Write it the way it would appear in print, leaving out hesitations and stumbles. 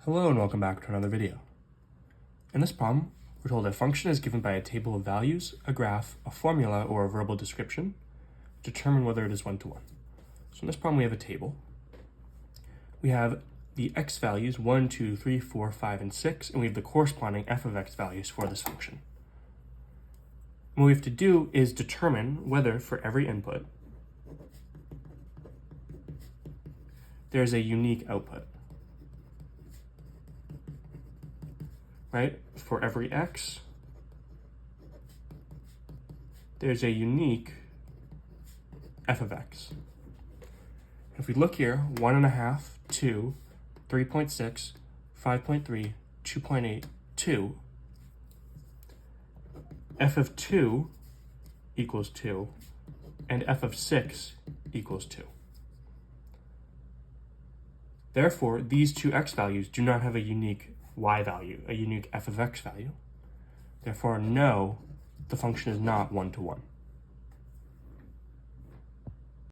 Hello and welcome back to another video. In this problem, we're told a function is given by a table of values, a graph, a formula, or a verbal description. Determine whether it is one-to-one. So in this problem, we have a table. We have the x values 1, 2, 3, 4, 5, and 6, and we have the corresponding f of x values for this function. What we have to do is determine whether for every input there's a unique output. Right? For every x, there's a unique f of x. If we look here, 1.5, 2, 3.6, 5.3, 2.8, 2, f of 2 equals 2, and f of 6 equals 2. Therefore, these two x values do not have a unique y value, a unique f of x value. Therefore, no, the function is not one-to-one.